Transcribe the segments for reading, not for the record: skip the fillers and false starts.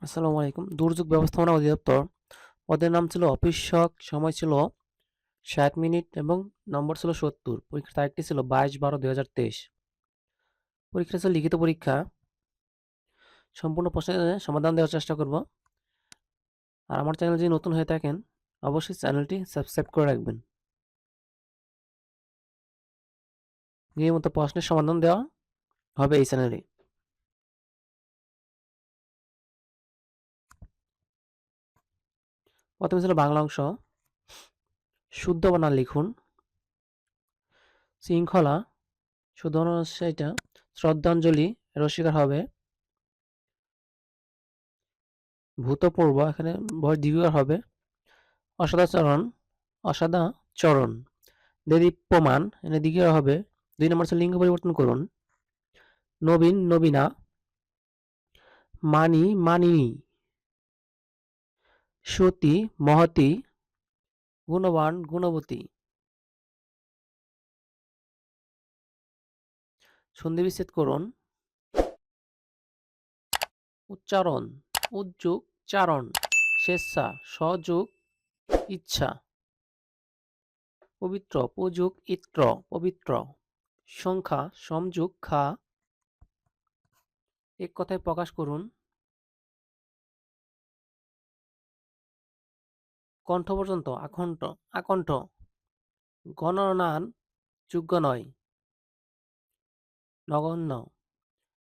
আসসালামু আলাইকুম। দুর্যোগ ব্যবস্থাপনা অধিদপ্তর পদের নাম ছিল অফিস সহায়ক, সময় ছিল ৬০ মিনিট এবং নম্বর ছিল ৭০। পরীক্ষার তারিখটি ছিল ২২/১২/২০২৩। পরীক্ষা ছিল লিখিত পরীক্ষা। সম্পূর্ণ প্রশ্নের সমাধান দেওয়ার চেষ্টা করব। আর আমার চ্যানেল যদি নতুন হয়ে থাকেন অবশ্যই চ্যানেলটি সাবস্ক্রাইব করে রাখবেন। নিয়মিত প্রশ্নের সমাধান দেওয়া হবে এই চ্যানেলে। প্রথমে ছিল বাংলা অংশ। শুদ্ধ বানান লিখুন। শৃঙ্খলা, শুদ্ধ বানান হচ্ছে এটা। শ্রদ্ধাঞ্জলি এর শিকার হবে। ভূতপূর্ব এখানে ভয় দীর্ঘ হবে। অসদাচরণ, অসদাচরণ। দেদীপ্যমান এখানে দীর্ঘ হবে। ২ নম্বর হচ্ছে লিঙ্গ পরিবর্তন করুন। নবীন, নবীনা। মানি, মানিনী। সতী, মহতী। গুণবান, গুণবতী। সন্ধি বিচ্ছেদ করুন। উচ্চারণ, উদ্যোগ, চারণ। স্বেচ্ছা, সযোগ, ইচ্ছা। পবিত্র, পযোগ, ইত্র, পবিত্র। সংখ্যা, সমযোগ, খা। এক কথায় প্রকাশ করুন। কণ্ঠ পর্যন্ত, আকণ্ঠ, আকণ্ঠ। গণনার যোগ্য নয়, নগণ্য।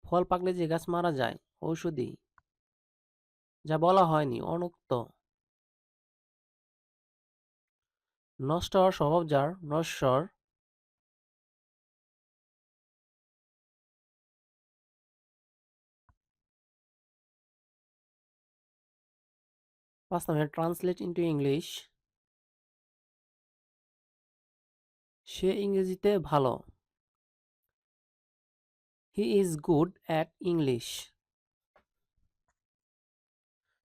ফল পাকলে যে গাছ মারা যায়, ঔষধি। যা বলা হয়নি, অনুক্ত। নষ্ট হওয়ার স্বভাব যার, নশ্বর। পাঁচ নম্বর ট্রান্সলেট ইন্টু ইংলিশ। সে ইংরেজিতে ভালো। He is good at English.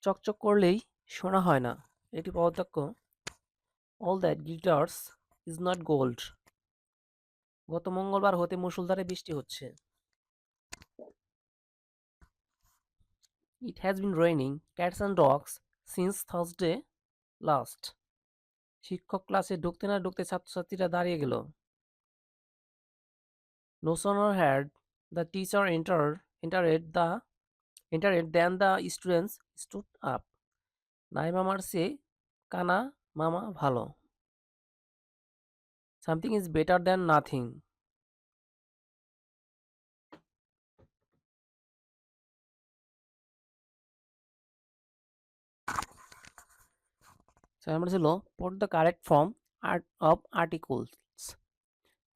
চকচক করলেই শোনা হয় না, এটি পদবাক্য। All that glitters is not gold. গত মঙ্গলবার হতে মুষলধারে বৃষ্টি হচ্ছে। It has been raining cats and dogs since Thursday last. শিক্ষক ক্লাসে ঢুকতে না ঢুকতে ছাত্রছাত্রীরা দাঁড়িয়ে গেল। No sooner had the teacher entered than the students stood up. নাই মামার চেয়ে কানা মামা ভালো। Something is better than nothing. So আমরা ছিল put the correct form of articles.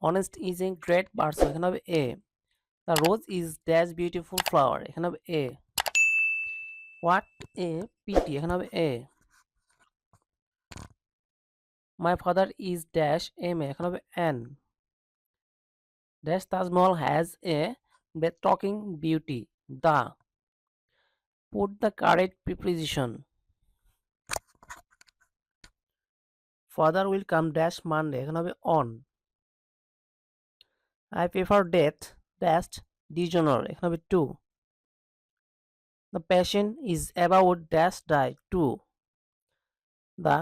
Honest is a great person, এখানে হবে A. The rose is dash beautiful flower, এখানে হবে A. What a pity, এখানে হবে A. My father is dash M, এখানে হবে N. Dash Taj Mahal has a breathtaking beauty. The. Put the correct preposition. Father will come dash Monday, এখানে হবে on. I prefer death dash dishonor, এখানে হবে to. The patient is about dash die, to. The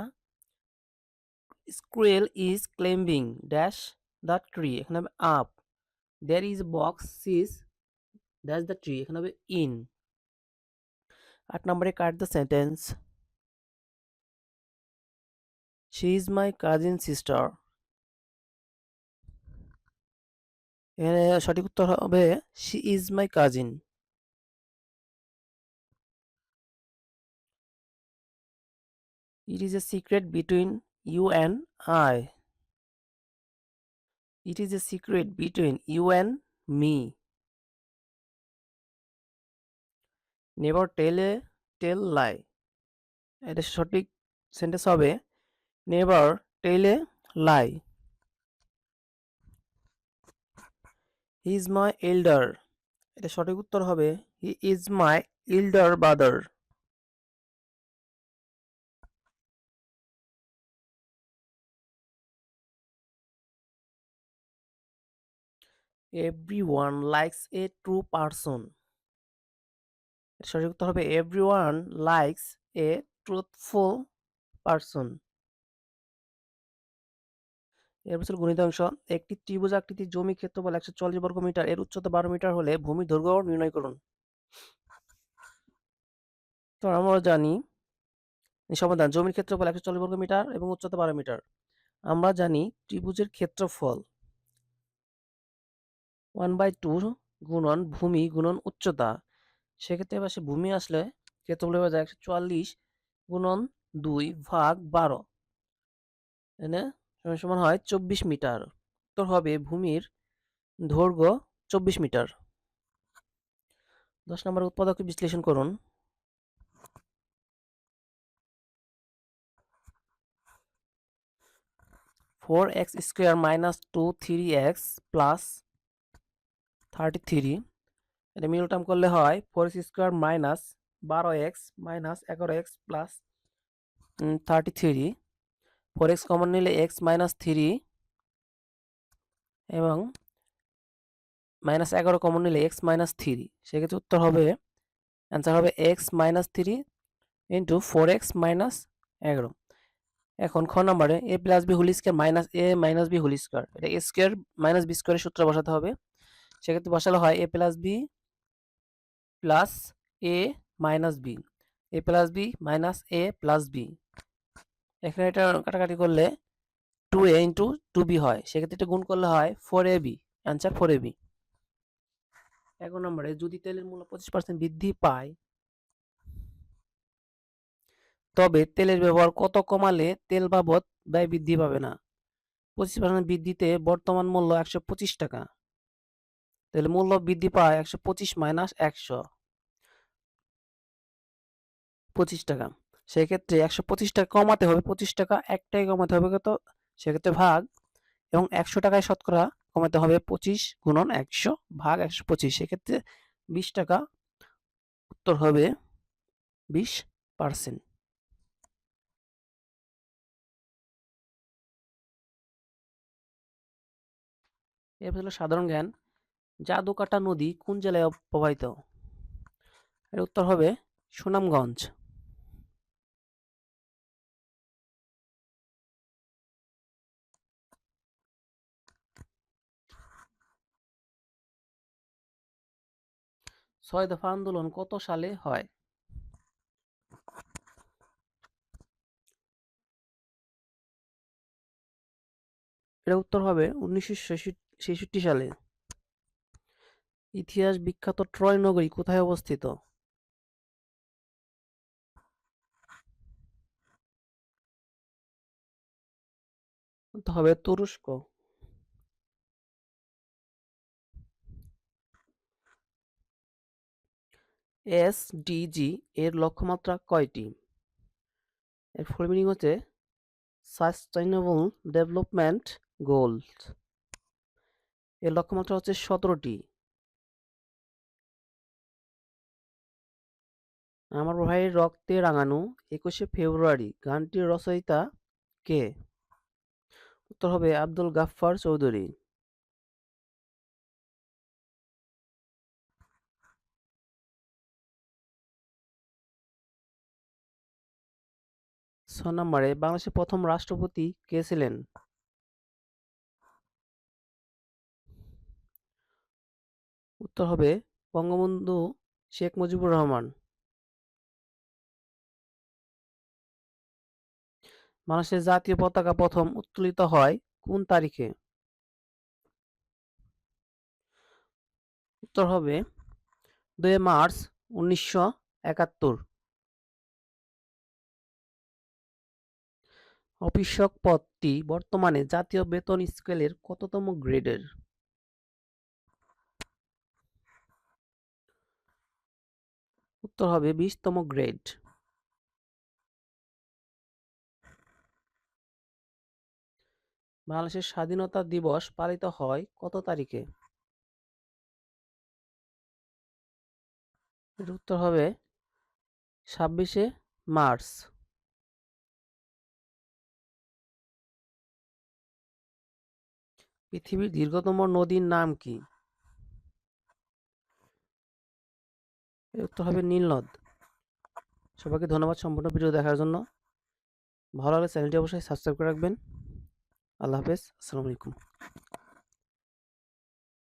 squirrel is climbing dash the tree, এখানে হবে up. There is a box is dash the tree, এখানে হবে in. 8 নম্বরে কাট the sentence. She is my cousin sister. এখানে সঠিক উত্তর হবে she is my cousin. It is a secret between you and I. It is a secret between you and me. Never tell lie. এটা সঠিক sentence হবে never tell a lie. He is my elder. এটা সঠিক উত্তর হবে he is my elder brother. Everyone likes a true person. এর সঠিক উত্তর হবে everyone likes a truthful person. এর বছর গণিত অংশ, একটি ত্রিভুজ আকৃতির জমি ক্ষেত্রফল 140 বর্গ মিটার, এর উচ্চতা 12 মিটার হলে ভূমির দৈর্ঘ্য নির্ণয় করুন। তো আমরা জানি সমাধান, জমির ক্ষেত্রফল 140 বর্গ মিটার এবং উচ্চতা 12 মিটার। আমরা জানি ত্রিভুজের ক্ষেত্রফল 1/2 গুণন ভূমি গুণন উচ্চতা। সেক্ষেত্রে পাশে ভূমি আসলে ক্ষেত্রফল হয়ে যায় 140 গুণন 2 ভাগ 12, এনে সমান হয় 24 মিটার। উত্তর হবে ভূমির দৈর্ঘ্য 24 মিটার। 10 নম্বর উৎপাদকে বিশ্লেষণ করুন। 4x square minus 2 3x plus 33, এটা মিডল টার্ম করলে হয় 4x square minus 12x minus 11x plus 33, 4x common নিলে x মাইনাস 3 এবং মাইনাস 11 কমন নিলে x মাইনাস 3, সেক্ষেত্রে উত্তর হবে, অ্যান্সার হবে x minus 3 into 4x minus 11। এখন খ নম্বরে a plus B whole square minus a minus B whole square, এটা a স্কোয়ার মাইনাস বি স্কোয়ারের সূত্র বসাতে হবে। সেক্ষেত্রে বসালে হয় a plus B plus a minus B, a plus B minus a plus B. এখানে এটা কাটাকাটি করলে 2a ইন্টু 2b হয়, সেক্ষেত্রে এটা গুণ করলে হয় 4ab, অ্যান্সার 4ab। 11 নম্বরে যদি তেলের মূল্য 25% বৃদ্ধি পায় তবে তেলের ব্যবহার কত কমালে তেল বাবদ ব্যয় বৃদ্ধি পাবে না। 25% বৃদ্ধিতে বর্তমান মূল্য 125 টাকা, তাহলে মূল্য বৃদ্ধি পায় 125 মাইনাস 125 টাকা। সেক্ষেত্রে 125 টাকা কমাতে হবে 25 টাকা, একটাই কমাতে হবে কত, সেক্ষেত্রে ভাগ, এবং 100 টাকায় শতকরা কমাতে হবে 25 গুণন 100 ভাগ 125, সেক্ষেত্রে 20 টাকা। উত্তর হবে 20%। এরপর হলো সাধারণ জ্ঞান, জাদুকাটা নদী কোন জেলায় প্রবাহিত? এর উত্তর হবে সুনামগঞ্জ। 6 দফা আন্দোলন কত সালে হয়? এর উত্তর হবে 1966 সালে। ইতিহাস বিখ্যাত ট্রয় নগরী কোথায় অবস্থিত? উত্তর হবে তুরস্ক। এসডিজি এর লক্ষ্যমাত্রা কয়টি? এর ফুল মিনিং হচ্ছে সাস্টেইনেবল ডেভেলপমেন্ট গোলস। এর লক্ষ্যমাত্রা হচ্ছে 17টি। আমার ভাইয়ের রক্তে রাঙানো 21শে ফেব্রুয়ারি গানটির রচয়িতা কে? উত্তর হবে আব্দুল গাফফার চৌধুরী। নম্বরে বাংলাদেশের প্রথম রাষ্ট্রপতি কে ছিলেন? উত্তর হবে বঙ্গবন্ধু শেখ মুজিবুর রহমান। বাংলাদেশের জাতীয় পতাকা প্রথম উত্তোলিত হয় কোন তারিখে? উত্তর হবে 2 মার্চ 1971। অফিসক পদটি বর্তমানে জাতীয় বেতন স্কেলের কততম গ্রেডের? উত্তর হবে 20তম গ্রেড। বাংলাদেশের স্বাধীনতা দিবস পালিত হয় কত তারিখে? এর উত্তর হবে 26শে মার্চ। পৃথিবীর দীর্ঘতম নদীর নাম কি? এর উত্তর হবে নীলনদ। সবাইকে ধন্যবাদ সম্পূর্ণ ভিডিও দেখার জন্য। ভালো লাগলে চ্যানেলটি অবশ্যই সাবস্ক্রাইব করে রাখবেন। আল্লাহ হাফেজ, আসসালামু আলাইকুম।